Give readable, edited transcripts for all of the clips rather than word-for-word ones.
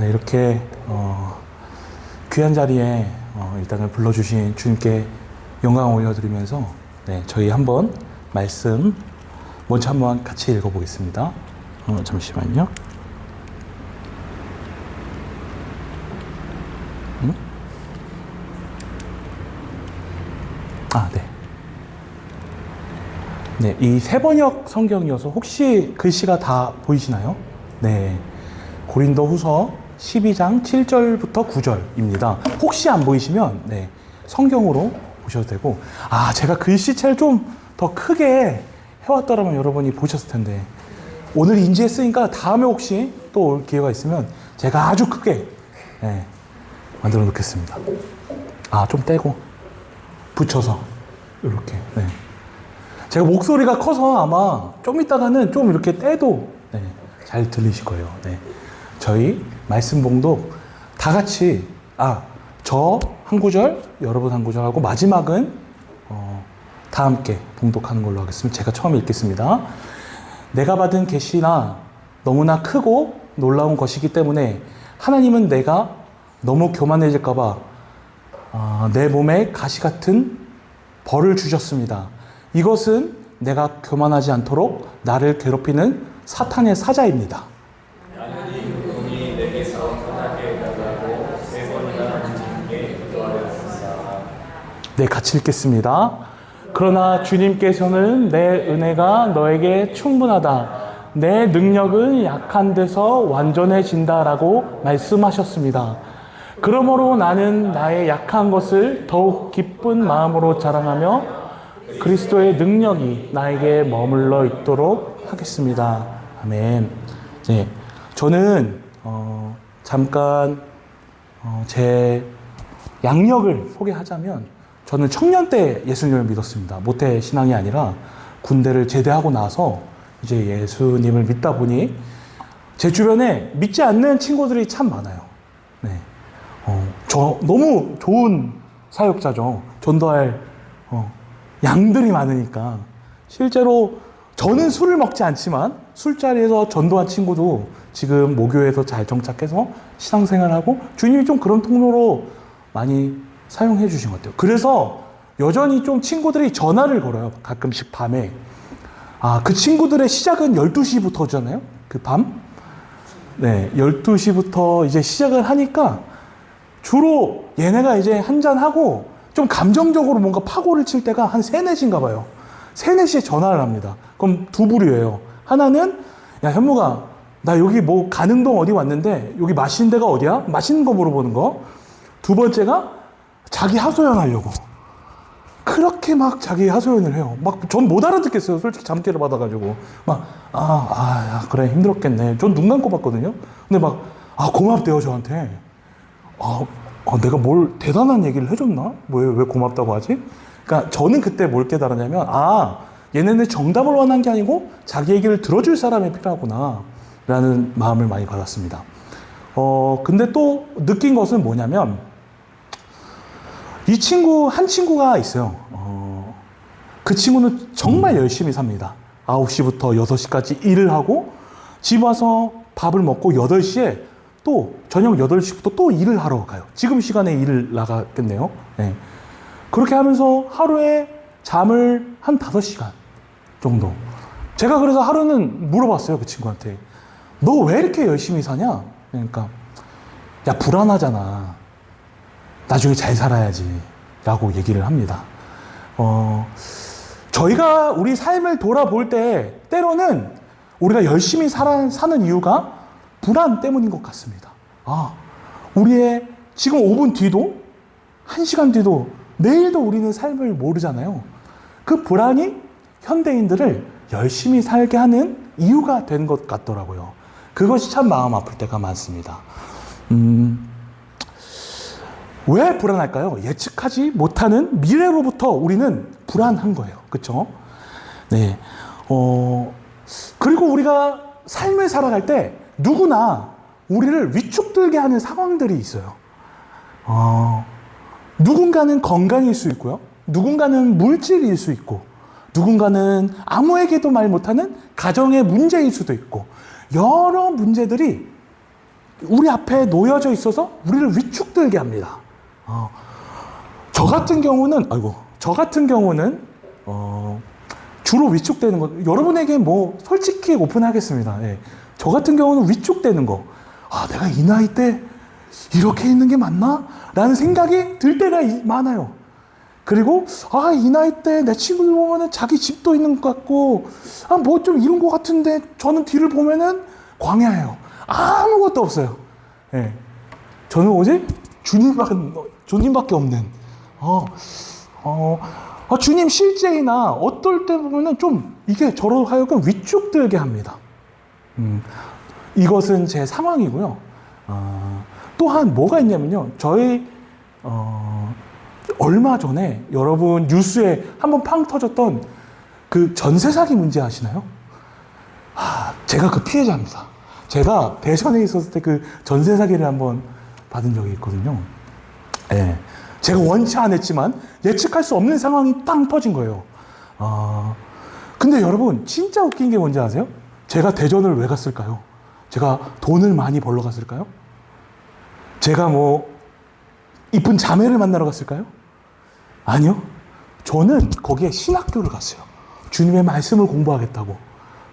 네, 이렇게 귀한 자리에 일단은 불러주신 주님께 영광을 올려드리면서 저희 한번 말씀 먼저 한번 같이 읽어보겠습니다. 잠시만요. 네, 이 세번역 성경이어서 혹시 글씨가 다 보이시나요? 네, 고린도 후서 12장 7절부터 9절입니다. 혹시 안 보이시면 성경으로 보셔도 되고, 제가 글씨체를 좀 더 크게 해왔더라면 여러분이 보셨을 텐데, 오늘 인지했으니까 다음에 혹시 또 올 기회가 있으면 제가 아주 크게 만들어 놓겠습니다. 좀 떼고 붙여서 이렇게. 제가 목소리가 커서 아마 좀 이따가는 좀 이렇게 떼도 잘 들리실 거예요. 저희 말씀 봉독 다 같이 저 한 구절, 여러분 한 구절 하고 마지막은 다 함께 봉독하는 걸로 하겠습니다. 제가 처음 읽겠습니다. 내가 받은 계시나 너무나 크고 놀라운 것이기 때문에 하나님은 내가 너무 교만해질까 봐 내 몸에 가시 같은 벌을 주셨습니다. 이것은 내가 교만하지 않도록 나를 괴롭히는 사탄의 사자입니다. 하나님 분이 내게서 떠나게 해달라고 3번이나 주님께 기도하였습니다. 네, 같이 읽겠습니다. 그러나 주님께서는 내 은혜가 너에게 충분하다. 내 능력은 약한 데서 완전해진다라고 말씀하셨습니다. 그러므로 나는 나의 약한 것을 더욱 기쁜 마음으로 자랑하며 그리스도의 능력이 나에게 머물러 있도록 하겠습니다. 아멘. 네, 저는 잠깐 제 양력을 소개하자면, 저는 청년 때 예수님을 믿었습니다. 모태 신앙이 아니라 군대를 제대하고 나서 이제 예수님을 믿다 보니 제 주변에 믿지 않는 친구들이 참 많아요. 저 너무 좋은 사역자죠. 전도할 양들이 많으니까. 실제로 저는 술을 먹지 않지만 술자리에서 전도한 친구도 지금 모교에서 잘 정착해서 신앙생활하고, 주님이 좀 그런 통로로 많이 사용해 주신 것 같아요. 그래서 여전히 좀 친구들이 전화를 걸어요. 가끔씩 밤에. 그 친구들의 시작은 12시부터잖아요. 그 밤. 12시부터 이제 시작을 하니까 주로 얘네가 이제 한잔하고 좀 감정적으로 뭔가 파고를 칠 때가 한 3, 4시인가 봐요. 3, 4시에 전화를 합니다. 그럼 두 부류예요. 하나는, 야, 현무가, 나 여기 뭐 가능동 어디 왔는데 여기 맛있는 데가 어디야? 맛있는 거 물어보는 거. 두 번째가 자기 하소연 하려고. 그렇게 막 자기 하소연을 해요. 막 전 못 알아듣겠어요. 솔직히 잠결을 받아가지고. 그래, 힘들었겠네. 전 눈 감고 봤거든요. 근데 막, 고맙대요, 저한테. 내가 뭘 대단한 얘기를 해줬나? 왜 고맙다고 하지? 그러니까 저는 그때 뭘 깨달았냐면, 얘네는 정답을 원한 게 아니고 자기 얘기를 들어줄 사람이 필요하구나 라는 마음을 많이 받았습니다. 근데 또 느낀 것은 뭐냐면, 한 친구가 있어요. 그 친구는 정말 열심히 삽니다. 9시부터 6시까지 일을 하고 집 와서 밥을 먹고 8시에 또 저녁 8시부터 또 일을 하러 가요. 지금 시간에 일을 나가겠네요. 그렇게 하면서 하루에 잠을 한 5시간 정도. 제가 그래서 하루는 물어봤어요. 그 친구한테. 너 왜 이렇게 열심히 사냐? 그러니까, 야, 불안하잖아. 나중에 잘 살아야지 라고 얘기를 합니다. 저희가 우리 삶을 돌아볼 때 때로는 우리가 열심히 사는 이유가 불안 때문인 것 같습니다. 우리의 지금 5분 뒤도 1시간 뒤도 내일도 우리는 삶을 모르잖아요. 그 불안이 현대인들을 열심히 살게 하는 이유가 된 것 같더라고요. 그것이 참 마음 아플 때가 많습니다. 왜 불안할까요? 예측하지 못하는 미래로부터 우리는 불안한 거예요. 그렇죠? 그리고 우리가 삶을 살아갈 때 누구나 우리를 위축들게 하는 상황들이 있어요. 누군가는 건강일 수 있고요. 누군가는 물질일 수 있고, 누군가는 아무에게도 말 못하는 가정의 문제일 수도 있고, 여러 문제들이 우리 앞에 놓여져 있어서 우리를 위축되게 합니다. 저 같은 경우는 주로 위축되는 거, 여러분에게 뭐 솔직히 오픈하겠습니다. 예. 저 같은 경우는 위축되는 거. 내가 이 나이 때 이렇게 있는 게 맞나? 라는 생각이 들 때가 많아요. 그리고 이 나이 때 내 친구들 보면은 자기 집도 있는 것 같고 뭐 좀 이런 것 같은데 저는 뒤를 보면은 광야예요. 아무것도 없어요. 예. 저는 오직 주님밖에 없는. 주님 실제이나 어떨 때 보면은 좀 이게 저로 하여금 위축되게 합니다. 이것은 제 상황이고요. 또한 뭐가 있냐면요. 저희 얼마 전에 여러분 뉴스에 한번 팡 터졌던 그 전세 사기 문제 아시나요? 제가 그 피해자입니다. 제가 대전에 있었을 때 그 전세 사기를 한번 받은 적이 있거든요. 예. 제가 원치 않았지만 예측할 수 없는 상황이 땅 터진 거예요. 근데 여러분 진짜 웃긴 게 뭔지 아세요? 제가 대전을 왜 갔을까요? 제가 돈을 많이 벌러 갔을까요? 제가 뭐 이쁜 자매를 만나러 갔을까요? 아니요. 저는 거기에 신학교를 갔어요. 주님의 말씀을 공부하겠다고.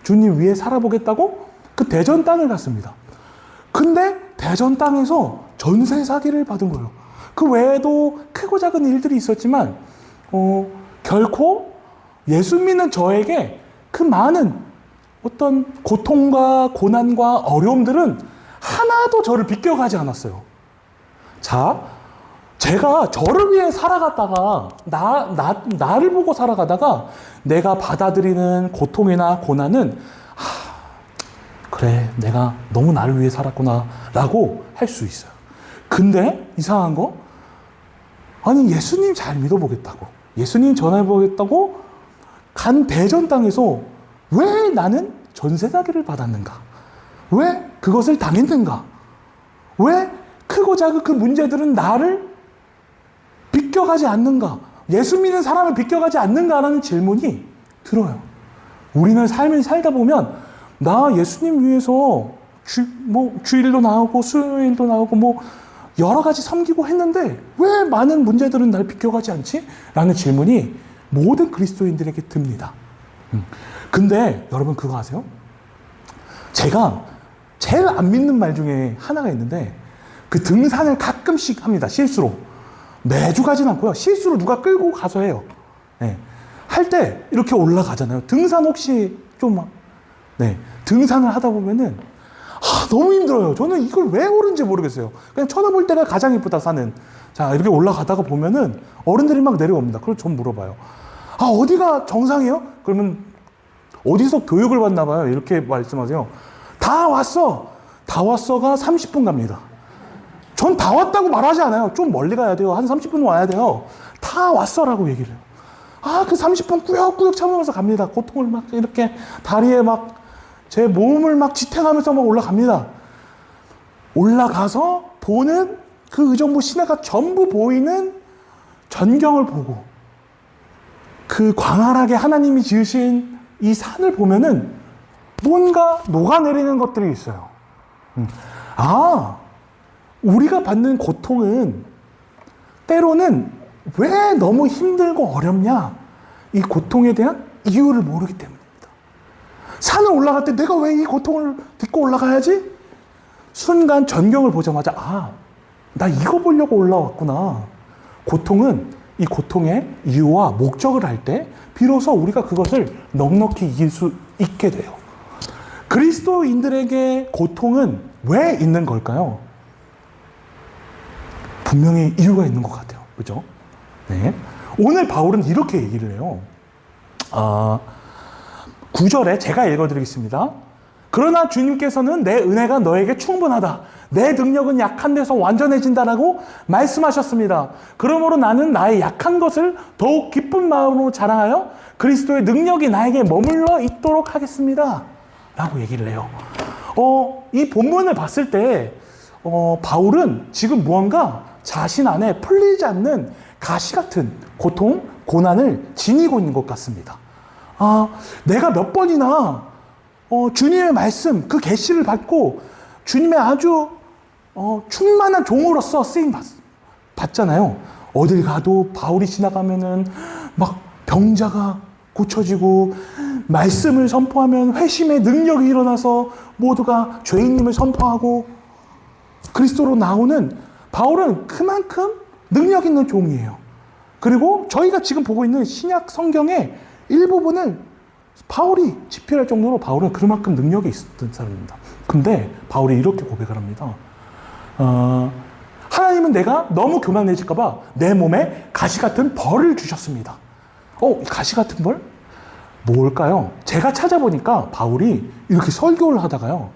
주님 위에 살아보겠다고 그 대전 땅을 갔습니다. 근데 대전 땅에서 전세 사기를 받은 거예요. 그 외에도 크고 작은 일들이 있었지만 결코 예수 믿는 저에게 그 많은 어떤 고통과 고난과 어려움들은 하나도 저를 비껴가지 않았어요. 자, 제가 저를 위해 살아갔다가 나를 보고 살아가다가 내가 받아들이는 고통이나 고난은 그래, 내가 너무 나를 위해 살았구나 라고 할 수 있어요. 근데 이상한 거, 예수님 잘 믿어보겠다고, 예수님 전해보겠다고 간 대전 땅에서 왜 나는 전세 사기를 받았는가? 왜 그것을 당했는가? 왜 크고 작은 그 문제들은 나를 비껴가지 않는가? 예수 믿는 사람을 비껴가지 않는가라는 질문이 들어요. 우리는 삶을 살다 보면 나 예수님 위해서 주일도 나오고 수요일도 나오고 여러 가지 섬기고 했는데 왜 많은 문제들은 날 비껴가지 않지? 라는 질문이 모든 그리스도인들에게 듭니다. 근데 여러분 그거 아세요? 제가 제일 안 믿는 말 중에 하나가 있는데 그 등산을 가끔씩 합니다. 실수로. 매주 가진 않고요. 실수로 누가 끌고 가서 해요. 네. 할 때 이렇게 올라가잖아요. 등산 혹시 등산을 하다 보면은 너무 힘들어요. 저는 이걸 왜 오른지 모르겠어요. 그냥 쳐다볼 때가 가장 이쁘다, 산은. 자, 이렇게 올라가다가 보면은 어른들이 막 내려옵니다. 그럼 전 물어봐요. 어디가 정상이에요? 그러면 어디서 교육을 받나 봐요. 이렇게 말씀하세요. 다 왔어가 30분 갑니다. 전 다 왔다고 말하지 않아요. 좀 멀리 가야 돼요. 한 30분 와야 돼요. 다 왔어라고 얘기를 해요. 그 30분 꾸역꾸역 참으면서 갑니다. 고통을 막 이렇게 다리에 막 제 몸을 막 지탱하면서 막 올라갑니다. 올라가서 보는 그 의정부 시내가 전부 보이는 전경을 보고 그 광활하게 하나님이 지으신 이 산을 보면은 뭔가 녹아내리는 것들이 있어요. 우리가 받는 고통은 때로는 왜 너무 힘들고 어렵냐? 이 고통에 대한 이유를 모르기 때문입니다. 산을 올라갈 때 내가 왜 이 고통을 딛고 올라가야지? 순간 전경을 보자마자 나 이거 보려고 올라왔구나. 이 고통의 이유와 목적을 알 때 비로소 우리가 그것을 넉넉히 이길 수 있게 돼요. 그리스도인들에게 고통은 왜 있는 걸까요? 분명히 이유가 있는 것 같아요. 그죠? 네. 오늘 바울은 이렇게 얘기를 해요. 9절에 제가 읽어드리겠습니다. 그러나 주님께서는 내 은혜가 너에게 충분하다. 내 능력은 약한 데서 완전해진다라고 말씀하셨습니다. 그러므로 나는 나의 약한 것을 더욱 기쁜 마음으로 자랑하여 그리스도의 능력이 나에게 머물러 있도록 하겠습니다. 라고 얘기를 해요. 이 본문을 봤을 때 바울은 지금 무언가 자신 안에 풀리지 않는 가시 같은 고통, 고난을 지니고 있는 것 같습니다. 내가 몇 번이나 주님의 말씀, 그 계시를 받고 주님의 아주 충만한 종으로서 쓰임 받잖아요. 어딜 가도 바울이 지나가면은 막 병자가 고쳐지고, 말씀을 선포하면 회심의 능력이 일어나서 모두가 죄인님을 선포하고 그리스도로 나오는 바울은 그만큼 능력 있는 종이에요. 그리고 저희가 지금 보고 있는 신약 성경의 일부분을 바울이 집필할 정도로 바울은 그만큼 능력이 있었던 사람입니다. 근데 바울이 이렇게 고백을 합니다. 하나님은 내가 너무 교만해질까봐 내 몸에 가시 같은 벌을 주셨습니다. 가시 같은 벌? 뭘까요? 제가 찾아보니까 바울이 이렇게 설교를 하다가요,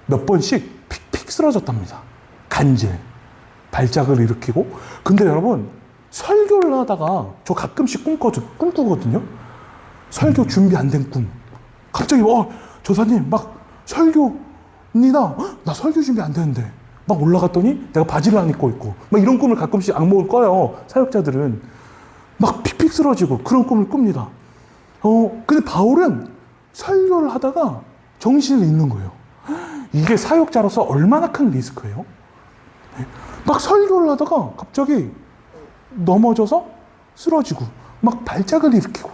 몇 번씩 픽픽 쓰러졌답니다. 간질, 발작을 일으키고. 근데 여러분, 설교를 하다가 저 가끔씩 꿈꾸거든요. 설교 준비 안 된 꿈. 갑자기 조사님 막 설교입니다. 나 설교 준비 안 되는데 막 올라갔더니 내가 바지를 안 입고 있고 막 이런 꿈을 가끔씩 악몽을 꿔요. 사역자들은 막 픽픽 쓰러지고 그런 꿈을 꿉니다. 근데 바울은 설교를 하다가 정신을 잃는 거예요. 이게 사역자로서 얼마나 큰 리스크예요? 막 설교를 하다가 갑자기 넘어져서 쓰러지고 막 발작을 일으키고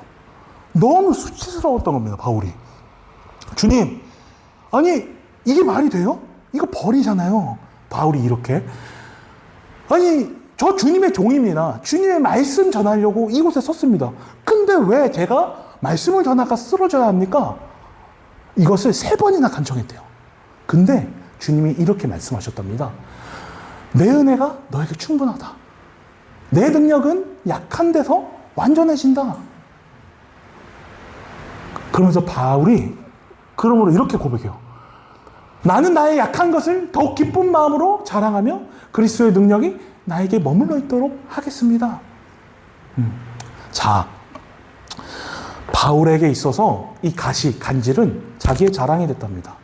너무 수치스러웠던 겁니다, 바울이. 주님, 아니 이게 말이 돼요? 이거 벌이잖아요. 바울이 이렇게. 아니 저 주님의 종입니다. 주님의 말씀 전하려고 이곳에 섰습니다. 근데 왜 제가 말씀을 전하다가 쓰러져야 합니까? 이것을 3번이나 간청했대요. 근데 주님이 이렇게 말씀하셨답니다. 내 은혜가 너에게 충분하다. 내 능력은 약한 데서 완전해진다. 그러면서 바울이 그러므로 이렇게 고백해요. 나는 나의 약한 것을 더욱 기쁜 마음으로 자랑하며 그리스도의 능력이 나에게 머물러 있도록 하겠습니다. 자, 바울에게 있어서 이 간질은 자기의 자랑이 됐답니다.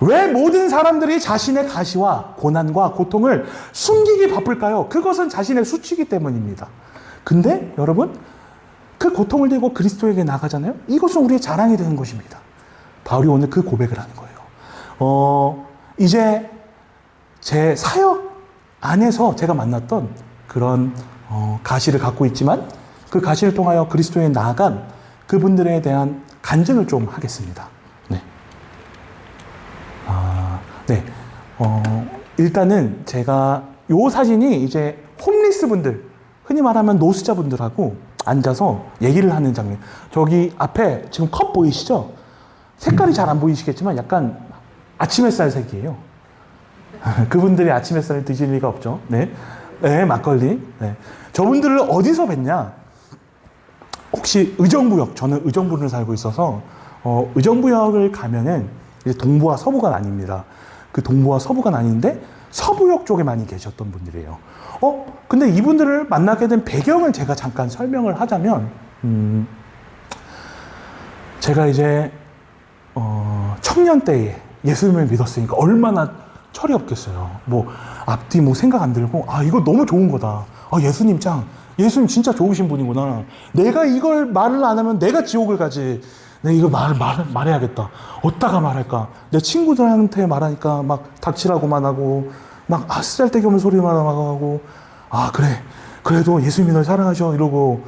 왜 모든 사람들이 자신의 가시와 고난과 고통을 숨기기 바쁠까요? 그것은 자신의 수치이기 때문입니다. 근데 여러분, 그 고통을 들고 그리스도에게 나가잖아요? 이것은 우리의 자랑이 되는 것입니다. 바울이 오늘 그 고백을 하는 거예요. 이제 제 사역 안에서 제가 만났던 그런 가시를 갖고 있지만 그 가시를 통하여 그리스도에 나아간 그분들에 대한 간증을 좀 하겠습니다. 네. 네. 일단은 제가 요 사진이 이제 홈리스 분들, 흔히 말하면 노숙자 분들하고 앉아서 얘기를 하는 장면. 저기 앞에 지금 컵 보이시죠? 색깔이 잘 안 보이시겠지만 약간 아침 햇살 색이에요. 그분들이 아침 햇살을 드실 리가 없죠. 네. 네, 막걸리. 네. 저분들을 어디서 뵀냐? 혹시 의정부역, 저는 의정부를 살고 있어서, 의정부역을 가면은 이제 동부와 서부가 나뉩니다. 그 동부와 서부가 나뉘는데 서부역 쪽에 많이 계셨던 분들이에요. 근데 이분들을 만나게 된 배경을 제가 잠깐 설명을 하자면, 제가 이제, 청년 때에 예수님을 믿었으니까 얼마나 철이 없겠어요. 앞뒤 생각 안 들고, 이거 너무 좋은 거다. 예수님 진짜 좋으신 분이구나. 내가 이걸 말을 안 하면 내가 지옥을 가지. 내가 이거 말해야겠다. 어디다가 말할까? 내 친구들한테 말하니까 막 닥치라고만 하고, 막 쓰잘데기 없는 소리만 하고, 그래. 그래도 예수님이 널 사랑하셔. 이러고.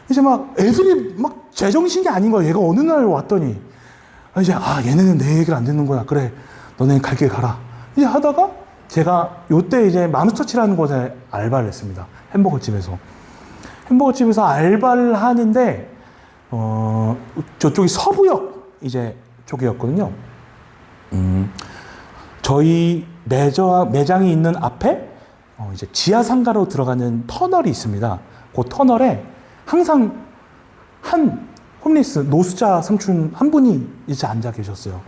이제 막 애들이 막 제정신이 아닌 거야. 얘가 어느 날 왔더니. 이제, 얘네는 내 얘기를 안 듣는구나. 그래. 너네는 갈 길 가라. 이제 하다가 제가 요때 이제 맘스터치라는 곳에 알바를 했습니다. 햄버거집에서. 햄버거집에서 알바를 하는데, 저쪽이 서부역 이제 쪽이었거든요. 저희 매장이 있는 앞에 이제 지하 상가로 들어가는 터널이 있습니다. 그 터널에 항상 한 홈리스 노숙자 삼촌 한 분이 이제 앉아 계셨어요.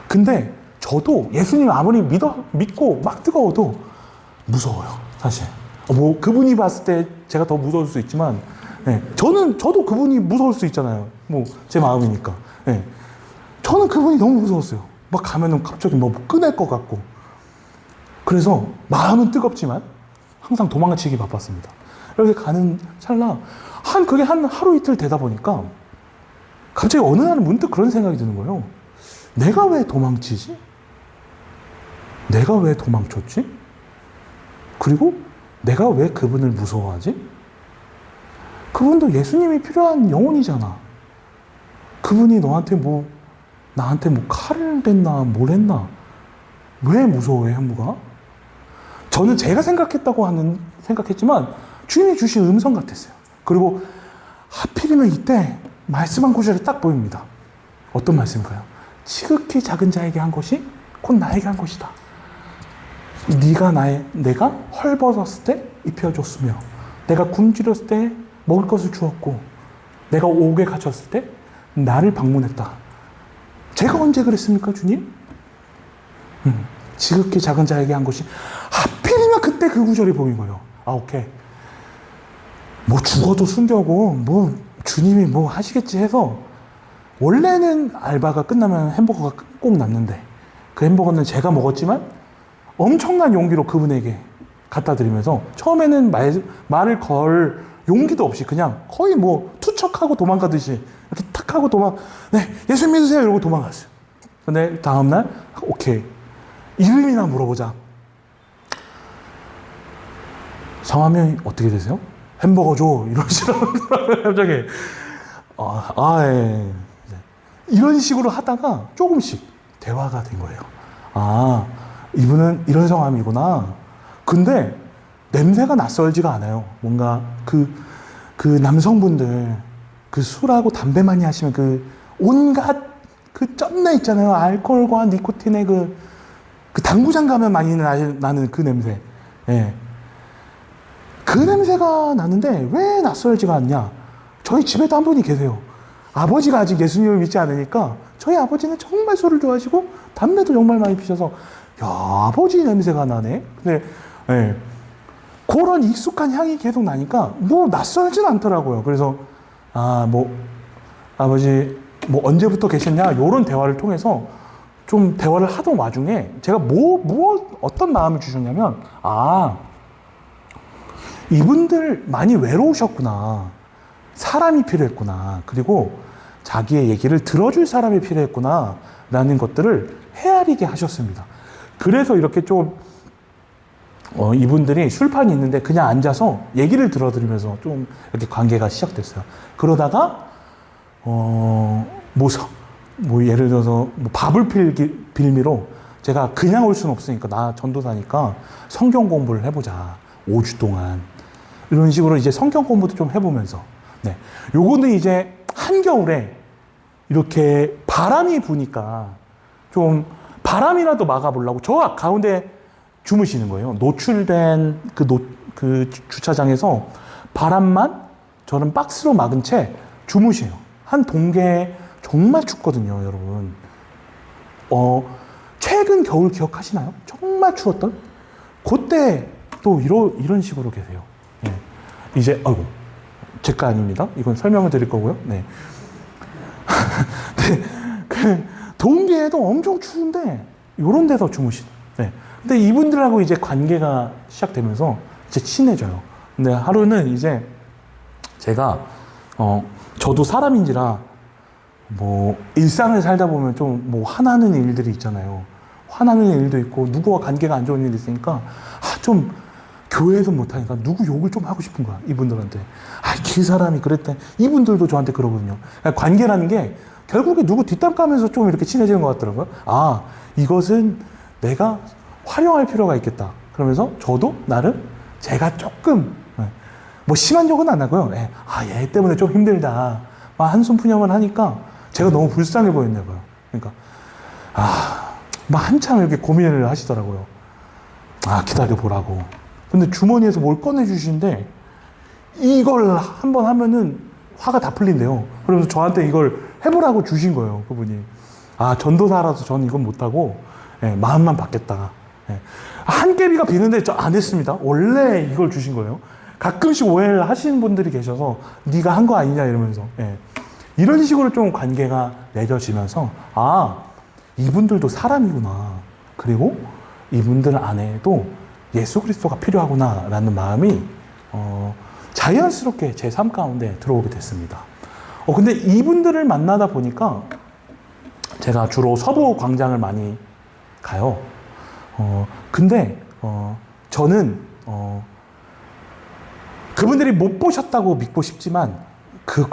근데 저도 예수님 아무리 믿고 막 뜨거워도 무서워요, 사실. 그분이 봤을 때 제가 더 무서울 수 있지만, 네, 저도 그분이 무서울 수 있잖아요. 제 마음이니까. 네. 저는 그분이 너무 무서웠어요. 막 가면은 갑자기 꺼낼 것 같고. 그래서 마음은 뜨겁지만 항상 도망치기 바빴습니다. 이렇게 가는 찰나, 그게 한 하루 이틀 되다 보니까 갑자기 어느 날은 문득 그런 생각이 드는 거예요. 내가 왜 도망치지? 내가 왜 도망쳤지? 그리고 내가 왜 그분을 무서워하지? 그분도 예수님이 필요한 영혼이잖아. 그분이 나한테 뭐 칼을 댔나 뭘 했나? 왜 무서워해 현무가? 저는 제가 생각했지만 주님이 주신 음성 같았어요. 그리고 하필이면 이때 말씀 한 구절이 딱 보입니다. 어떤 말씀일까요? 지극히 작은 자에게 한 것이 곧 나에게 한 것이다. 내가 헐벗었을 때 입혀줬으며 내가 굶주렸을 때 먹을 것을 주었고 내가 옥에 갇혔을 때 나를 방문했다. 제가 언제 그랬습니까 주님? 지극히 작은 자에게 한 것이 하필이면 그때 그 구절이 보인 거예요. 아 오케이. 뭐 죽어도 순교하고 뭐 주님이 뭐 하시겠지 해서 원래는 알바가 끝나면 햄버거가 꼭 남는데 그 햄버거는 제가 먹었지만 엄청난 용기로 그분에게 갖다 드리면서 처음에는 말을 걸 용기도 없이 그냥 거의 뭐 투척하고 도망가듯이 이렇게 탁 하고 네, 예수 믿으세요 이러고 도망갔어요. 근데 다음날 오케이. 이름이나 물어보자. 성함이 어떻게 되세요? 햄버거 줘. 이러시더라고요, 갑자기. 예. 이런 식으로 하다가 조금씩 대화가 된 거예요. 아, 이분은 이런 성함이구나. 근데 냄새가 낯설지가 않아요. 뭔가 그 남성분들, 그 술하고 담배 많이 하시면 그 온갖 그 쩐내 있잖아요. 알코올과 니코틴의 그 당구장 가면 많이 나는 그 냄새. 예. 그 냄새가 나는데 왜 낯설지가 않냐? 저희 집에도 한 분이 계세요. 아버지가 아직 예수님을 믿지 않으니까 저희 아버지는 정말 술을 좋아하시고 담배도 정말 많이 피셔서 야, 아버지 냄새가 나네. 근데 예. 그런 익숙한 향이 계속 나니까 뭐 낯설진 않더라고요. 그래서 아버지 뭐 언제부터 계셨냐? 이런 대화를 통해서 좀 대화를 하던 와중에 제가 어떤 마음을 주셨냐면 이분들 많이 외로우셨구나. 사람이 필요했구나. 그리고 자기의 얘기를 들어줄 사람이 필요했구나. 라는 것들을 헤아리게 하셨습니다. 그래서 이렇게 좀 이분들이 술판이 있는데 그냥 앉아서 얘기를 들어드리면서 좀 이렇게 관계가 시작됐어요. 그러다가 예를 들어서 밥을 빌미로 제가 그냥 올 수는 없으니까 나 전도사니까 성경 공부를 해보자. 5주 동안. 이런 식으로 이제 성경 공부도 좀 해보면서. 네. 요거는 이제 한겨울에 이렇게 바람이 부니까 좀 바람이라도 막아보려고 저 가운데 주무시는 거예요. 노출된 그 주차장에서 바람만 저는 박스로 막은 채 주무세요. 한 동계 정말 춥거든요, 여러분. 최근 겨울 기억하시나요? 정말 추웠던? 그때 또 이런 식으로 계세요. 네. 이제, 제 거 아닙니다. 이건 설명을 드릴 거고요. 네. 네. 동계에도 엄청 추운데, 요런 데서 주무시는. 네. 근데 이분들하고 이제 관계가 시작되면서 이제 친해져요. 근데 하루는 이제 제가, 저도 사람인지라 일상을 살다 보면 좀 화나는 일들이 있잖아요. 화나는 일도 있고, 누구와 관계가 안 좋은 일이 있으니까, 좀 교회에서 못하니까 누구 욕을 좀 하고 싶은 거야, 이분들한테. 그 사람이 그랬대. 이분들도 저한테 그러거든요. 관계라는 게 결국에 누구 뒷담 까면서 좀 이렇게 친해지는 것 같더라고요. 이것은 내가 활용할 필요가 있겠다. 그러면서 저도 나름 제가 조금, 심한 욕은 안 하고요. 얘 때문에 좀 힘들다. 한숨 푸념을 하니까 제가 너무 불쌍해 보였나 봐요. 그러니까, 한참 이렇게 고민을 하시더라고요. 기다려보라고. 근데 주머니에서 뭘 꺼내주시는데, 이걸 한번 하면은 화가 다 풀린대요. 그러면서 저한테 이걸 해보라고 주신 거예요, 그분이. 전도사라서 저는 이건 못하고, 마음만 받겠다. 한 깨비가 비는데 저 안 했습니다. 원래 이걸 주신 거예요. 가끔씩 오해를 하시는 분들이 계셔서, 네가 한 거 아니냐, 이러면서. 이런 식으로 좀 관계가 맺어지면서, 이분들도 사람이구나. 그리고 이분들 안에도 예수 그리스도가 필요하구나. 라는 마음이, 자연스럽게 제 삶 가운데 들어오게 됐습니다. 근데 이분들을 만나다 보니까 제가 주로 서부 광장을 많이 가요. 근데 저는 그분들이 못 보셨다고 믿고 싶지만 그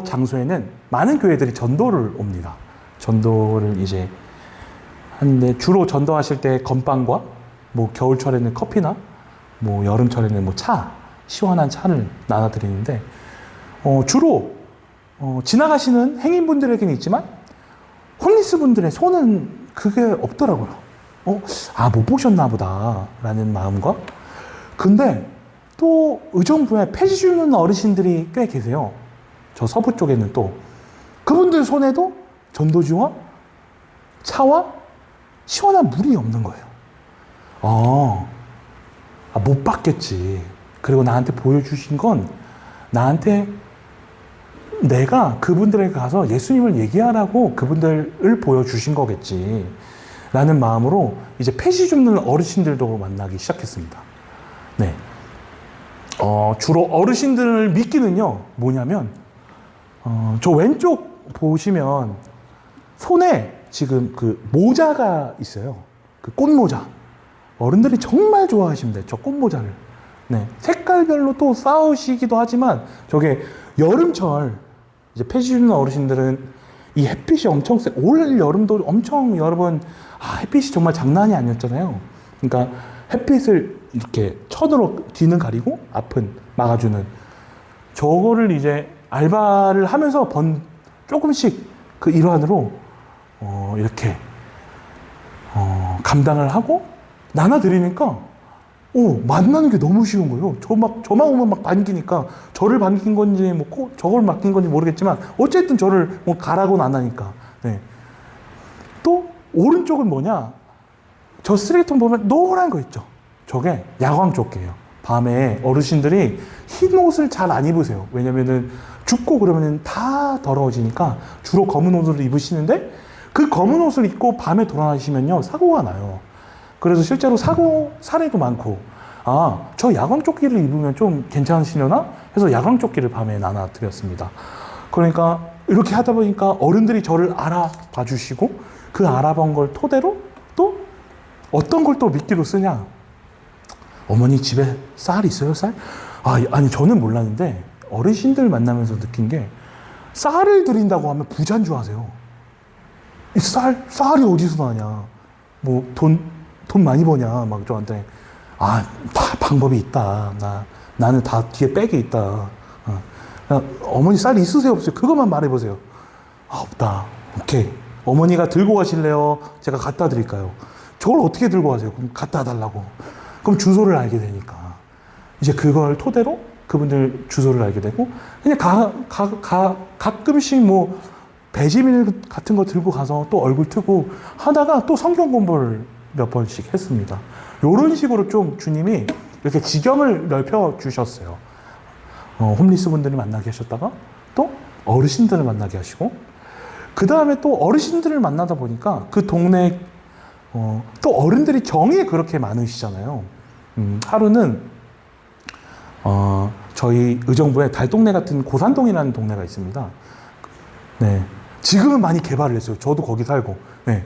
장소에는 많은 교회들이 전도를 옵니다. 전도를 이제 하는데 주로 전도하실 때 건빵과 뭐 겨울철에는 커피나 뭐 여름철에는 뭐 시원한 차를 나눠드리는데 주로 지나가시는 행인분들에게는 있지만 홈리스 분들의 손은 그게 없더라고요. 못 보셨나 보다 라는 마음과 근데 또 의정부에 폐지 주는 어르신들이 꽤 계세요. 저 서부 쪽에는 또 그분들 손에도 전도지와 차와 시원한 물이 없는 거예요. 못 받겠지. 그리고 나한테 보여주신 건 나한테 내가 그분들에게 가서 예수님을 얘기하라고 그분들을 보여주신 거겠지. 라는 마음으로 이제 폐지 줍는 어르신들도 만나기 시작했습니다. 네. 주로 어르신들을 믿기는요, 뭐냐면, 저 왼쪽 보시면 손에 지금 그 모자가 있어요. 그 꽃모자. 어른들이 정말 좋아하십니다. 저 꽃모자를. 네. 색깔별로 또 싸우시기도 하지만 저게 여름철, 이제 폐지 주는 어르신들은 이 햇빛이 엄청 올 여름도 엄청 여러분, 햇빛이 정말 장난이 아니었잖아요. 그러니까 햇빛을 이렇게 천으로 뒤는 가리고 앞은 막아주는 저거를 이제 알바를 하면서 조금씩 그 일환으로 이렇게 감당을 하고 나눠드리니까 만나는 게 너무 쉬운 거예요. 저만 오면 막 반기니까 저를 반긴 건지 뭐 저걸 맡긴 건지 모르겠지만 어쨌든 저를 뭐 가라고는 안 하니까. 네. 또 오른쪽은 뭐냐? 저 쓰레기통 보면 노란 거 있죠. 저게 야광조끼예요. 밤에 어르신들이 흰 옷을 잘 안 입으세요. 왜냐면은 춥고 그러면은 다 더러워지니까 주로 검은 옷을 입으시는데 그 검은 옷을 입고 밤에 돌아다니시면요 사고가 나요. 그래서 실제로 사례도 많고 저 야광조끼를 입으면 좀 괜찮으시려나? 해서 야광조끼를 밤에 나눠드렸습니다. 그러니까 이렇게 하다 보니까 어른들이 저를 알아봐 주시고 그 알아본 걸 토대로 또 어떤 걸 또 미끼로 쓰냐? 어머니 집에 쌀 있어요? 쌀? 아니 저는 몰랐는데 어르신들 만나면서 느낀 게 쌀을 드린다고 하면 부자인 줄 아세요. 이 쌀이 어디서 나냐? 뭐 돈 많이 버냐? 막 저한테 다 방법이 있다. 나는 다 뒤에 백이 있다. 어머니 쌀 있으세요? 없어요? 그것만 말해보세요. 없다. 오케이. 어머니가 들고 가실래요? 제가 갖다 드릴까요? 저걸 어떻게 들고 가세요? 그럼 갖다 달라고. 그럼 주소를 알게 되니까. 이제 그걸 토대로 그분들 주소를 알게 되고, 그냥 가끔씩 뭐, 배지밀 같은 거 들고 가서 또 얼굴 트고 하다가 또 성경 공부를 몇 번씩 했습니다. 요런 식으로 좀 주님이 이렇게 지경을 넓혀 주셨어요. 홈리스 분들을 만나게 하셨다가 또 어르신들을 만나게 하시고, 그 다음에 또 어르신들을 만나다 보니까 그 동네 또 어른들이 정이 그렇게 많으시잖아요. 하루는 저희 의정부에 달동네 같은 고산동이라는 동네가 있습니다. 네, 지금은 많이 개발을 했어요. 저도 거기 살고. 네,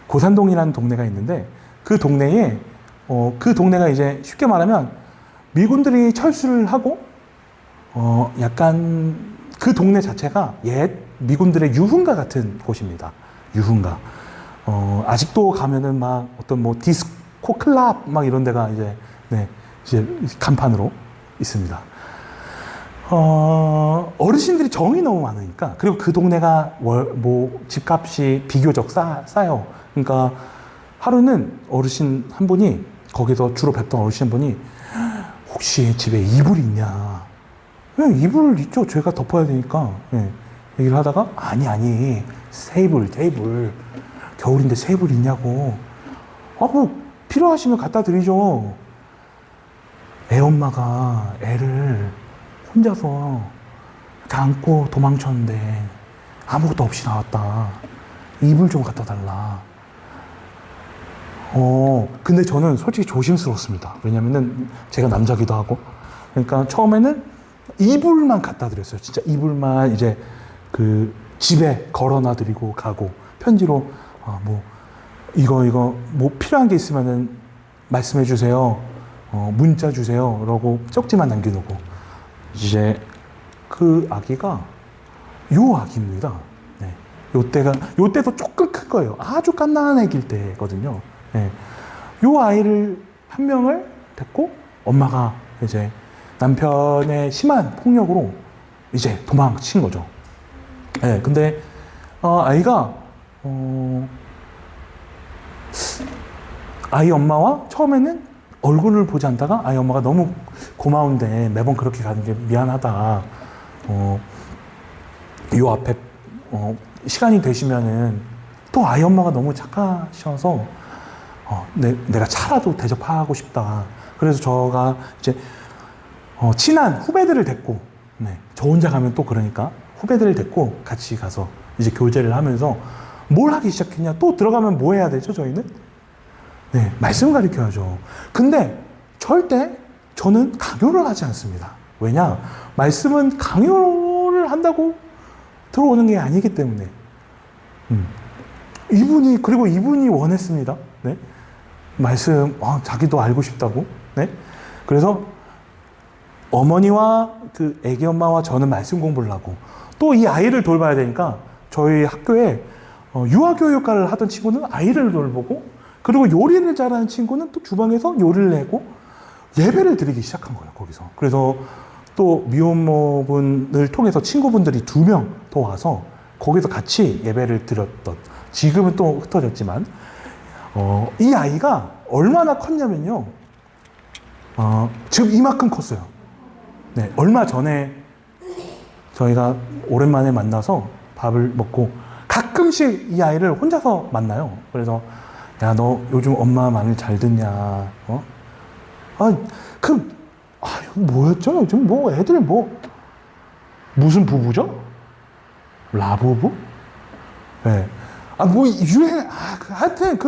고산동이라는 동네가 있는데 그 동네에 그 동네가 이제 쉽게 말하면 미군들이 철수를 하고 약간 그 동네 자체가 옛 미군들의 유흥가 같은 곳입니다. 유흥가. 아직도 가면은 막 어떤 뭐 디스코 클럽 막 이런 데가 이제 간판으로 있습니다. 어르신들이 정이 너무 많으니까, 그리고 그 동네가 집값이 비교적 싸요. 그러니까 하루는 어르신 한 분이, 거기서 주로 뵙던 어르신 한 분이, 혹시 집에 이불 있냐? 이불 있죠. 제가 덮어야 되니까. 얘기를 하다가, 아니, 새 이불. 겨울인데 새 이불 있냐고. 뭐, 필요하시면 갖다 드리죠. 애엄마가 애를 혼자서 다 안고 도망쳤는데 아무것도 없이 나왔다. 이불 좀 갖다 달라. 근데 저는 솔직히 조심스러웠습니다. 왜냐면은 제가 남자기도 하고. 그러니까 처음에는 이불만 갖다 드렸어요. 진짜 이불만 이제 그 집에 걸어놔 드리고 가고, 편지로 이거 뭐 필요한 게 있으면은 말씀해 주세요. 문자 주세요. 라고 쪽지만 남겨놓고 이제 그 아기가 요 아기입니다. 네. 요때도 조금 큰 거예요. 아주 갓난한 아기일 때거든요. 네. 요 아이를 한 명을 데리고 엄마가 이제 남편의 심한 폭력으로 이제 도망친 거죠. 네. 근데 아이가 아이 엄마와 처음에는 얼굴을 보지 않다가 아이 엄마가 너무 고마운데 매번 그렇게 가는 게 미안하다. 요 앞에 시간이 되시면은 또 아이 엄마가 너무 착하셔서 내가 차라도 대접하고 싶다. 그래서 저가 이제 친한 후배들을 데리고 네, 저 혼자 가면 또 그러니까 후배들을 데리고 같이 가서 이제 교제를 하면서 뭘 하기 시작했냐? 또 들어가면 뭐 해야 되죠? 저희는 네, 말씀 가르쳐야죠. 근데 절대 저는 강요를 하지 않습니다. 왜냐? 말씀은 강요를 한다고 들어오는 게 아니기 때문에. 그리고 이분이 원했습니다. 네? 말씀, 자기도 알고 싶다고. 네? 그래서 어머니와 그 애기 엄마와 저는 말씀 공부를 하고 또 이 아이를 돌봐야 되니까 저희 학교에 유아교육과를 하던 친구는 아이를 돌보고 그리고 요리를 잘하는 친구는 또 주방에서 요리를 내고 예배를 드리기 시작한 거예요, 거기서. 그래서 또 미혼모분을 통해서 친구분들이 2명 더 와서 거기서 같이 예배를 드렸던, 지금은 또 흩어졌지만, 이 아이가 얼마나 컸냐면요. 지금 이만큼 컸어요. 네, 얼마 전에 저희가 오랜만에 만나서 밥을 먹고 가끔씩 이 아이를 혼자서 만나요. 그래서 야, 너 요즘 엄마 말 잘 듣냐? 뭐였죠? 요즘 뭐 애들 무슨 부부죠? 라부부? 네. 하여튼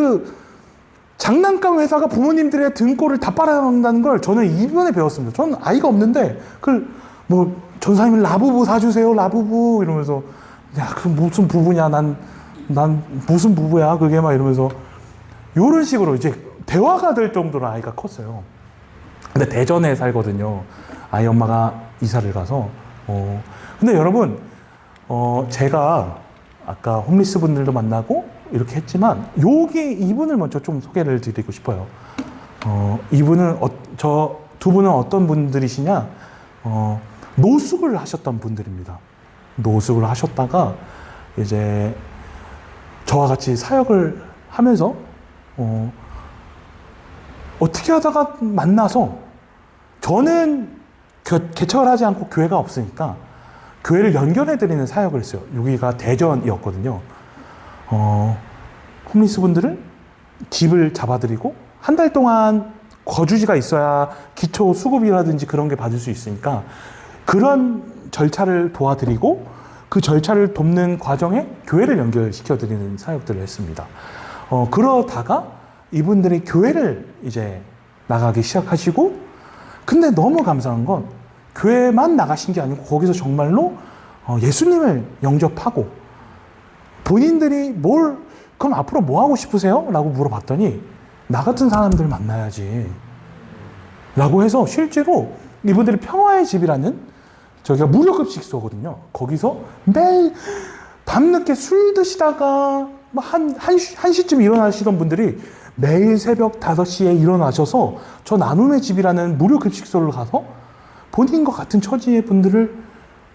장난감 회사가 부모님들의 등골을 다 빨아먹는다는 걸 저는 이번에 배웠습니다. 저는 아이가 없는데, 전사님이 라부부 사주세요, 라부부. 이러면서, 야, 그 무슨 부부냐, 난 무슨 부부야, 그게 막 이러면서, 요런 식으로 이제 대화가 될 정도로 아이가 컸어요. 근데 대전에 살거든요. 아이 엄마가 이사를 가서. 근데 여러분, 제가 아까 홈리스 분들도 만나고 이렇게 했지만, 이분을 먼저 좀 소개를 드리고 싶어요. 이분은, 저 두 분은 어떤 분들이시냐? 노숙을 하셨던 분들입니다. 노숙을 하셨다가, 이제, 저와 같이 사역을 하면서, 어떻게 하다가 만나서, 저는 개척을 하지 않고 교회가 없으니까, 교회를 연결해드리는 사역을 했어요. 여기가 대전이었거든요. 홈리스 분들은 집을 잡아드리고, 한 달 동안 거주지가 있어야 기초 수급이라든지 그런 게 받을 수 있으니까, 그런 절차를 도와드리고, 그 절차를 돕는 과정에 교회를 연결시켜드리는 사역들을 했습니다. 그러다가 이분들이 교회를 이제 나가기 시작하시고, 근데 너무 감사한 건 교회만 나가신 게 아니고 거기서 정말로 예수님을 영접하고 본인들이 그럼 앞으로 뭐 하고 싶으세요? 라고 물어봤더니 나 같은 사람들 만나야지 라고 해서 실제로 이분들이 평화의 집이라는 저기가 무료급식소거든요. 거기서 매일 밤늦게 술 드시다가 한 시쯤 일어나시던 분들이 매일 새벽 5시에 일어나셔서 저 나눔의 집이라는 무료급식소를 가서 본인과 같은 처지의 분들을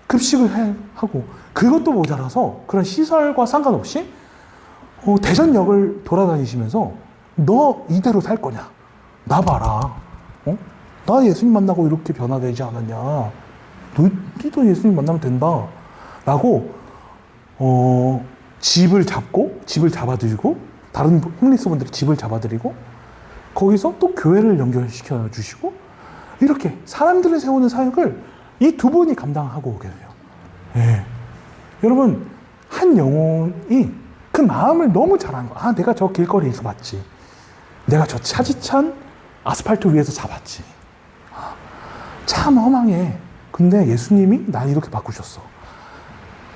급식을 하고, 그것도 모자라서 그런 시설과 상관없이 대전역을 돌아다니시면서 너 이대로 살 거냐? 나 봐라. 나 예수님 만나고 이렇게 변화되지 않았냐? 너도 예수님 만나면 된다. 라고 집을 잡아드리고, 다른 홈리스 분들이 집을 잡아드리고, 거기서 또 교회를 연결시켜 주시고, 이렇게 사람들을 세우는 사역을 이 두 분이 감당하고 계세요. 예. 여러분, 한 영혼이 그 마음을 너무 잘하는 거야. 내가 저 길거리에서 봤지. 내가 저 차지찬 아스팔트 위에서 잡았지. 참 허망해. 근데 예수님이 날 이렇게 바꾸셨어.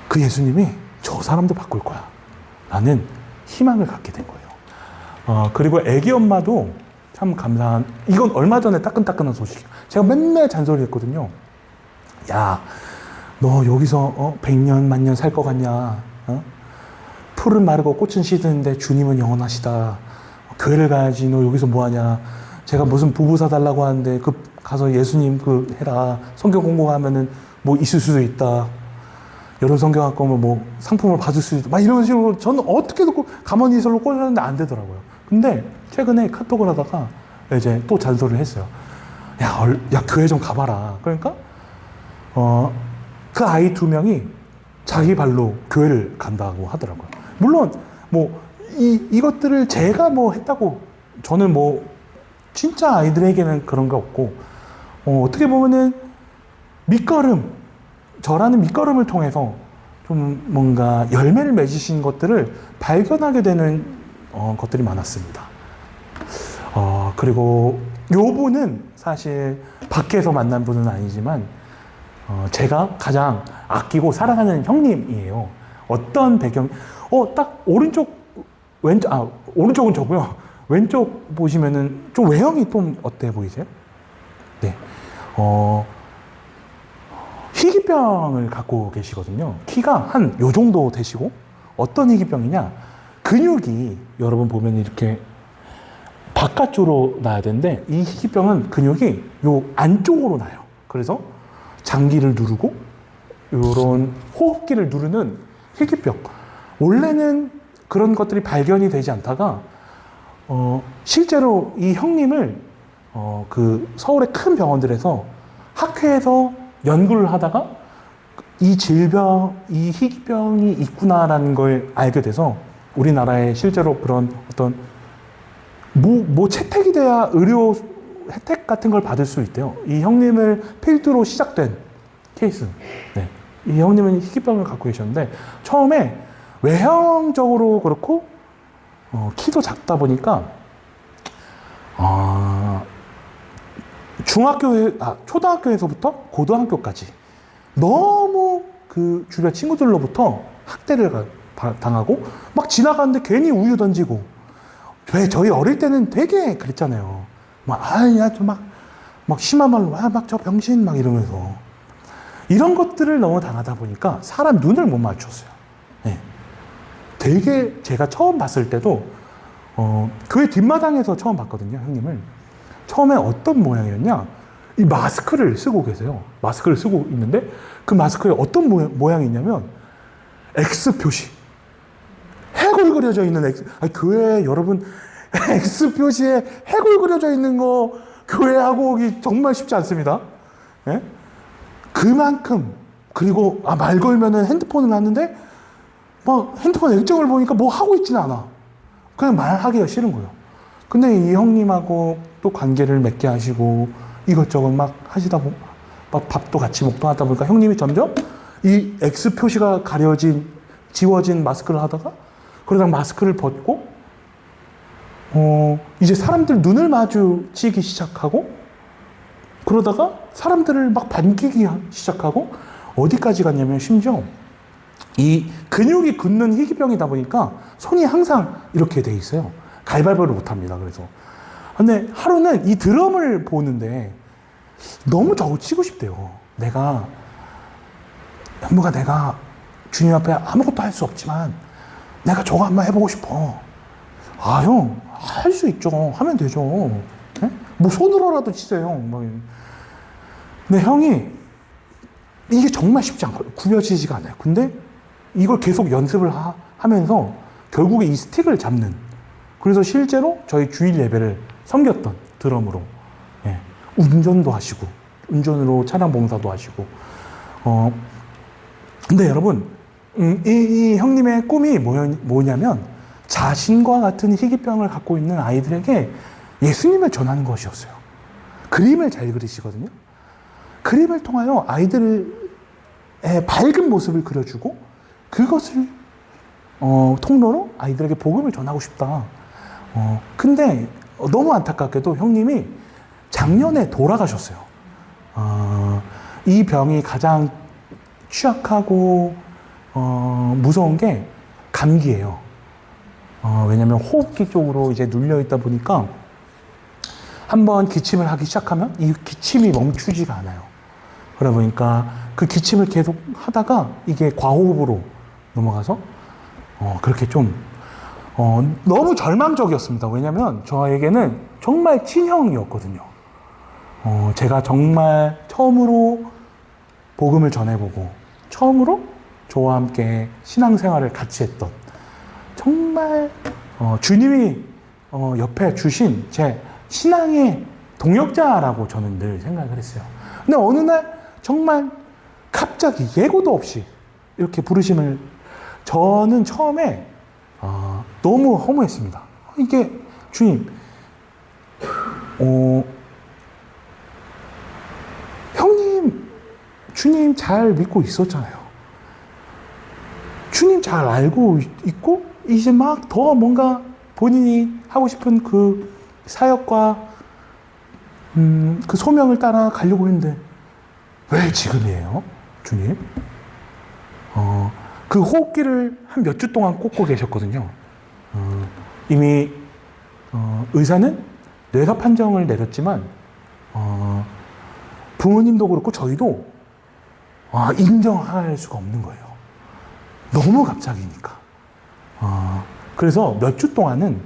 그 예수님이 저 사람도 바꿀 거야. 라는 희망을 갖게 된 거예요. 그리고 애기 엄마도 참 감사한, 이건 얼마 전에 따끈따끈한 소식이에요. 제가 맨날 잔소리했거든요. 야, 너 여기서 100년 만년 살 것 같냐? 풀은 마르고 꽃은 시드는데 주님은 영원하시다. 교회를 가야지. 너 여기서 뭐하냐? 제가 무슨 부부 사달라고 하는데 가서 예수님 해라. 성경 공부하면은 뭐 있을 수도 있다. 여름 성경 갖고 오면 뭐 상품을 받을 수도 있다. 막 이런 식으로 저는 어떻게 듣고 가만히 있으려고 꽂았는데 안 되더라고요. 근데 최근에 카톡을 하다가 이제 또 잔소리를 했어요. 야, 교회 좀 가봐라. 그러니까 그 아이 2명이 자기 발로 교회를 간다고 하더라고요. 물론 뭐 이것들을 제가 뭐 했다고, 저는 뭐 진짜 아이들에게는 그런 게 없고, 어떻게 보면은 저라는 밑거름을 통해서 좀 뭔가 열매를 맺으신 것들을 발견하게 되는 것들이 많았습니다. 그리고 요 분은 사실 밖에서 만난 분은 아니지만 제가 가장 아끼고 사랑하는 형님이에요. 어떤 배경, 딱 오른쪽은 저고요. 왼쪽 보시면은 좀 외형이 좀 어때 보이세요? 네. 희귀병을 갖고 계시거든요. 키가 한 요 정도 되시고, 어떤 희귀병이냐? 근육이 여러분 보면 이렇게 바깥쪽으로 나야 되는데, 이 희귀병은 근육이 요 안쪽으로 나요. 그래서 장기를 누르고 요런 호흡기를 누르는 희귀병. 원래는 그런 것들이 발견이 되지 않다가 실제로 이 형님을 그 서울의 큰 병원들에서 학회에서 연구를 하다가 이 질병, 이 희귀병이 있구나라는 걸 알게 돼서 우리나라에 실제로 그런 어떤 뭐 채택이 돼야 의료 혜택 같은 걸 받을 수 있대요. 이 형님을 필두로 시작된 케이스. 네. 이 형님은 희귀병을 갖고 계셨는데 처음에 외형적으로 그렇고 키도 작다 보니까 초등학교에서부터 고등학교까지 너무 그 주변 친구들로부터 학대를 당하고 막 지나가는데 괜히 우유 던지고, 저희 어릴 때는 되게 그랬잖아요. 막 심한 말로 막 저 병신 막 이러면서 이런 것들을 너무 당하다 보니까 사람 눈을 못 맞췄어요. 네. 되게 제가 처음 봤을 때도 교회 뒷마당에서 처음 봤거든요, 형님을. 처음에 어떤 모양이었냐? 이 마스크를 쓰고 계세요. 마스크를 쓰고 있는데 그 마스크에 어떤 모양이 있냐면 X 표시. 해골 그려져 있는 X. 교회 여러분 X 표시에 해골 그려져 있는 거 교회하고 오기 정말 쉽지 않습니다. 예? 그만큼. 그리고 말 걸면은 핸드폰을 하는데 막 핸드폰 액정을 보니까 뭐 하고 있지는 않아. 그냥 말하기가 싫은 거예요. 근데 이 형님하고 또 관계를 맺게 하시고 이것저것 막 하시다 보면 막 밥도 같이 먹고 하다 보니까 형님이 점점 이 X 표시가 지워진 마스크를 하다가 그러다 마스크를 벗고 이제 사람들 눈을 마주치기 시작하고 그러다가 사람들을 막 반기기 시작하고 어디까지 갔냐면 심지어 이 근육이 굳는 희귀병이다 보니까 손이 항상 이렇게 돼 있어요. 가위바위보를 못 합니다. 그래서. 근데 하루는 이 드럼을 보는데 너무 저거 치고 싶대요. 내가 주님 앞에 아무것도 할 수 없지만 내가 저거 한번 해보고 싶어. 형, 할 수 있죠. 하면 되죠. 네? 뭐 손으로라도 치세요. 근데 형이 이게 정말 쉽지 않거든요. 구겨지지가 않아요. 근데 이걸 계속 연습을 하면서 결국에 이 스틱을 잡는. 그래서 실제로 저희 주일 예배를 섬겼던 드럼으로. 예. 운전도 하시고, 운전으로 차량 봉사도 하시고. 근데 여러분, 이 형님의 꿈이 뭐냐면 자신과 같은 희귀병을 갖고 있는 아이들에게 예수님을 전하는 것이었어요. 그림을 잘 그리시거든요. 그림을 통하여 아이들의 밝은 모습을 그려주고 그것을 통로로 아이들에게 복음을 전하고 싶다. 근데 너무 안타깝게도 형님이 작년에 돌아가셨어요. 이 병이 가장 취약하고 무서운 게 감기예요. 왜냐면 호흡기 쪽으로 이제 눌려 있다 보니까 한번 기침을 하기 시작하면 이 기침이 멈추지가 않아요. 그러다 보니까 그 기침을 계속 하다가 이게 과호흡으로 넘어가서 그렇게 좀 너무 절망적이었습니다. 왜냐면 저에게는 정말 친형이었거든요. 제가 정말 처음으로 복음을 전해보고 처음으로 저와 함께 신앙생활을 같이 했던 정말 주님이 옆에 주신 제 신앙의 동역자라고 저는 늘 생각을 했어요. 근데 어느 날 정말 갑자기 예고도 없이 이렇게 부르심을 저는 처음에 너무 허무했습니다. 이게 주님, 형님, 주님 잘 믿고 있었잖아요. 주님 잘 알고 있고 이제 막 더 뭔가 본인이 하고 싶은 그 사역과 그 소명을 따라 가려고 했는데 왜 지금이에요, 주님? 그 호흡기를 한 몇 주 동안 꽂고 계셨거든요. 이미 의사는 뇌사 판정을 내렸지만 부모님도 그렇고 저희도 인정할 수가 없는 거예요. 너무 갑자기니까. 그래서 몇 주 동안은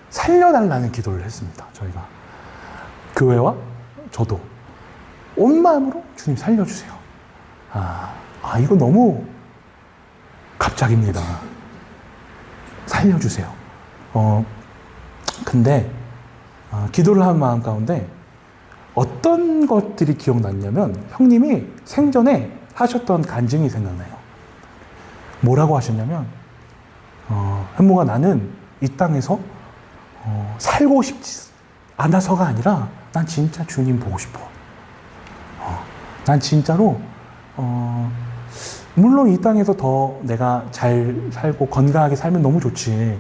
살려달라는 기도를 했습니다. 저희가 교회와 저도 온 마음으로 주님 살려주세요. 이거 너무 갑자기입니다. 살려주세요. 근데 기도를 한 마음 가운데 어떤 것들이 기억났냐면 형님이 생전에 하셨던 간증이 생각나요. 뭐라고 하셨냐면 현모가 나는 이 땅에서 살고 싶지 않아서가 아니라 난 진짜 주님 보고 싶어. 난 진짜로 물론 이 땅에서 더 내가 잘 살고 건강하게 살면 너무 좋지.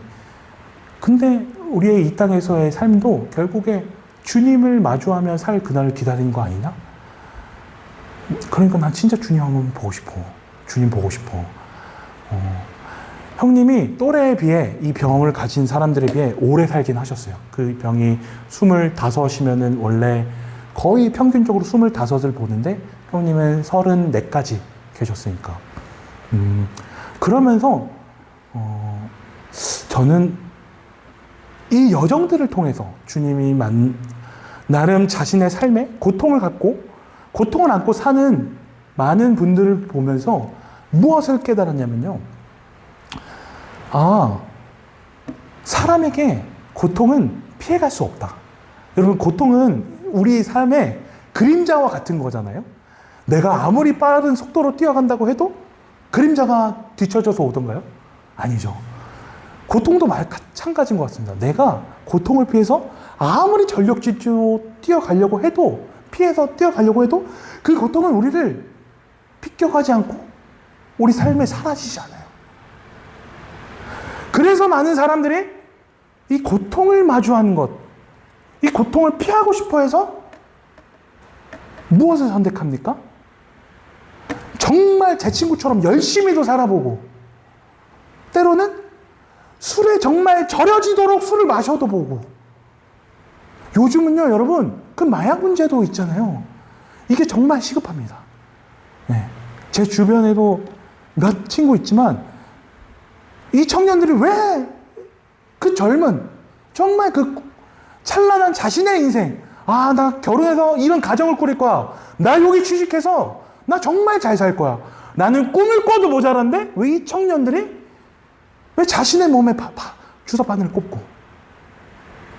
근데 우리의 이 땅에서의 삶도 결국에 주님을 마주하며 살 그날을 기다리는 거 아니냐? 그러니까 난 진짜 주님 한번 보고 싶어. 주님 보고 싶어. 형님이 또래에 비해 이 병을 가진 사람들에 비해 오래 살긴 하셨어요. 그 병이 25이면은 원래 거의 평균적으로 25을 보는데 형님은 34까지 계셨으니까. 그러면서 저는 이 여정들을 통해서 주님이 나름 자신의 삶에 고통을 안고 사는 많은 분들을 보면서 무엇을 깨달았냐면요. 사람에게 고통은 피해갈 수 없다. 여러분, 고통은 우리 삶의 그림자와 같은 거잖아요. 내가 아무리 빠른 속도로 뛰어간다고 해도 그림자가 뒤쳐져서 오던가요? 아니죠. 고통도 마찬가지인 것 같습니다. 내가 고통을 피해서 아무리 전력질주로 뛰어가려고 해도, 피해서 뛰어가려고 해도 그 고통은 우리를 비껴가지 않고 우리 삶에 사라지지 않아요. 그래서 많은 사람들이 이 고통을 마주하는 것, 이 고통을 피하고 싶어 해서 무엇을 선택합니까? 정말 제 친구처럼 열심히도 살아보고, 때로는 술에 정말 절여지도록 술을 마셔도 보고, 요즘은요, 여러분, 그 마약 문제도 있잖아요. 이게 정말 시급합니다. 네. 제 주변에도 몇 친구 있지만, 이 청년들이 왜 그 젊은, 정말 그 찬란한 자신의 인생, 나 결혼해서 이런 가정을 꾸릴 거야. 나 여기 취직해서 나 정말 잘 살 거야. 나는 꿈을 꿔도 모자란데 왜 이 청년들이 왜 자신의 몸에 주사바늘을 꼽고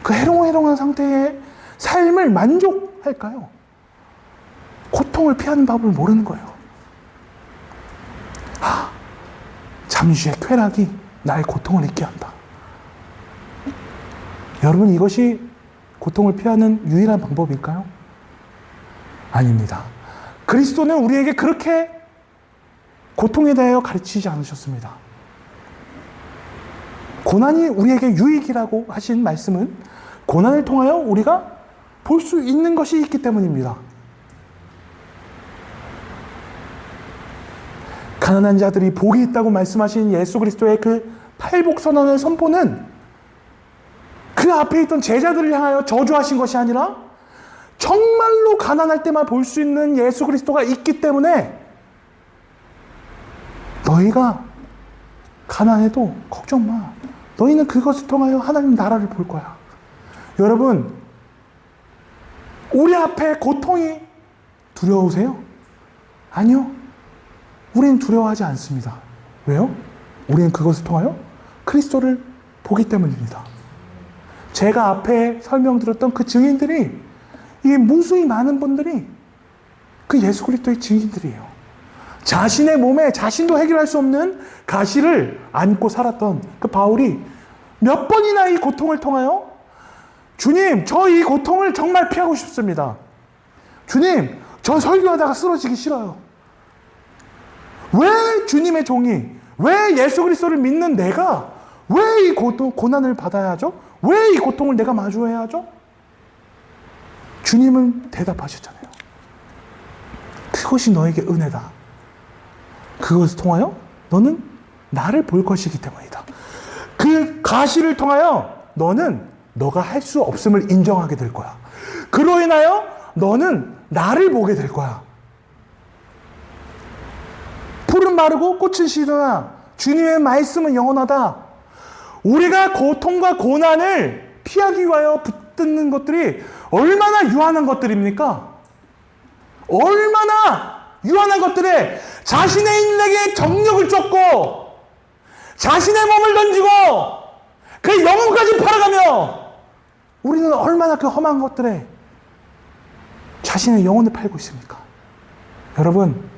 그 해롱해롱한 상태의 삶을 만족할까요? 고통을 피하는 법을 모르는 거예요. 잠시의 쾌락이 나의 고통을 잊게 한다. 여러분, 이것이 고통을 피하는 유일한 방법일까요? 아닙니다. 그리스도는 우리에게 그렇게 고통에 대하여 가르치지 않으셨습니다. 고난이 우리에게 유익이라고 하신 말씀은 고난을 통하여 우리가 볼 수 있는 것이 있기 때문입니다. 가난한 자들이 복이 있다고 말씀하신 예수 그리스도의 그 팔복선언의 선포는 그 앞에 있던 제자들을 향하여 저주하신 것이 아니라 정말로 가난할 때만 볼 수 있는 예수 그리스도가 있기 때문에 너희가 가난해도 걱정 마. 너희는 그것을 통하여 하나님 나라를 볼 거야. 여러분, 우리 앞에 고통이 두려우세요? 아니요. 우리는 두려워하지 않습니다. 왜요? 우리는 그것을 통하여 그리스도를 보기 때문입니다. 제가 앞에 설명드렸던 그 증인들이, 이 무수히 많은 분들이 그 예수 그리스도의 증인들이에요. 자신의 몸에 자신도 해결할 수 없는 가시를 안고 살았던 그 바울이 몇 번이나 이 고통을 통하여 주님, 저 이 고통을 정말 피하고 싶습니다. 주님, 저 설교하다가 쓰러지기 싫어요. 왜 주님의 종이, 왜 예수 그리스도를 믿는 내가 왜 이 고난을 받아야 하죠? 왜 이 고통을 내가 마주해야 하죠? 주님은 대답하셨잖아요. 그것이 너에게 은혜다. 그것을 통하여 너는 나를 볼 것이기 때문이다. 그 가시를 통하여 너는 너가 할 수 없음을 인정하게 될 거야. 그로 인하여 너는 나를 보게 될 거야. 풀은 마르고 꽃은 시드나 주님의 말씀은 영원하다. 우리가 고통과 고난을 피하기 위하여 붙드는 것들이 얼마나 유한한 것들입니까? 얼마나 유한한 것들에 자신의 인생에 정력을 쫓고 자신의 몸을 던지고 그 영혼까지 팔아가며 우리는 얼마나 그 험한 것들에 자신의 영혼을 팔고 있습니까? 여러분,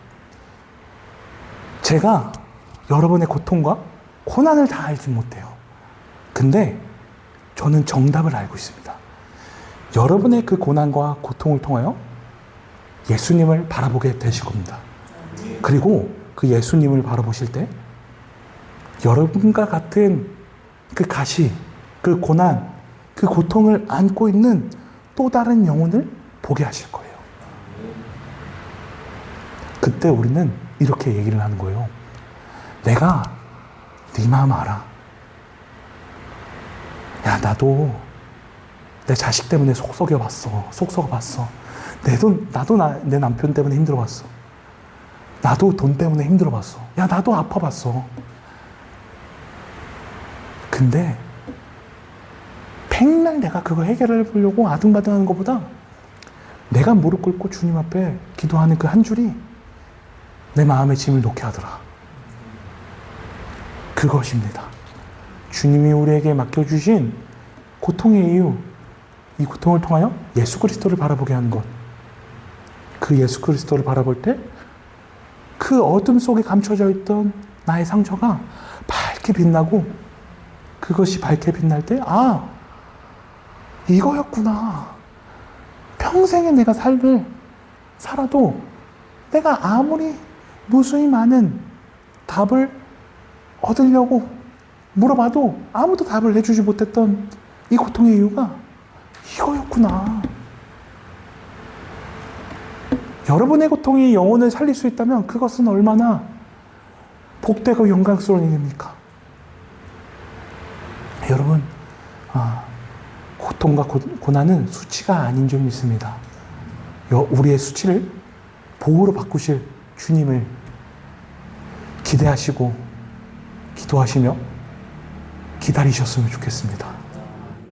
제가 여러분의 고통과 고난을 다 알지 못해요. 근데 저는 정답을 알고 있습니다. 여러분의 그 고난과 고통을 통하여 예수님을 바라보게 되실 겁니다. 그리고 그 예수님을 바라보실 때 여러분과 같은 그 가시, 그 고난, 그 고통을 안고 있는 또 다른 영혼을 보게 하실 거예요. 그때 우리는 이렇게 얘기를 하는 거예요. 내가 네 마음 알아. 야, 나도 내 자식 때문에 속 썩어봤어. 나도 내 남편 때문에 힘들어봤어. 나도 돈 때문에 힘들어봤어. 야, 나도 아파봤어. 근데 백날 내가 그거 해결해 보려고 아등바등하는 것보다 내가 무릎 꿇고 주님 앞에 기도하는 그 한 줄이 내 마음의 짐을 놓게 하더라. 그것입니다. 주님이 우리에게 맡겨주신 고통의 이유, 이 고통을 통하여 예수 그리스도를 바라보게 하는 것. 그 예수 그리스도를 바라볼 때 그 어둠 속에 감춰져 있던 나의 상처가 밝게 빛나고, 그것이 밝게 빛날 때, 아, 이거였구나. 평생에 내가 삶을 살아도 내가 아무리 무수히 많은 답을 얻으려고 물어봐도 아무도 답을 해주지 못했던 이 고통의 이유가 이거였구나. 여러분의 고통이 영혼을 살릴 수 있다면 그것은 얼마나 복되고 영광스러운 일입니까? 여러분, 고통과 고난은 수치가 아닌 줄 믿습니다. 우리의 수치를 보호로 바꾸실 주님을 기대하시고 기도하시며 기다리셨으면 좋겠습니다.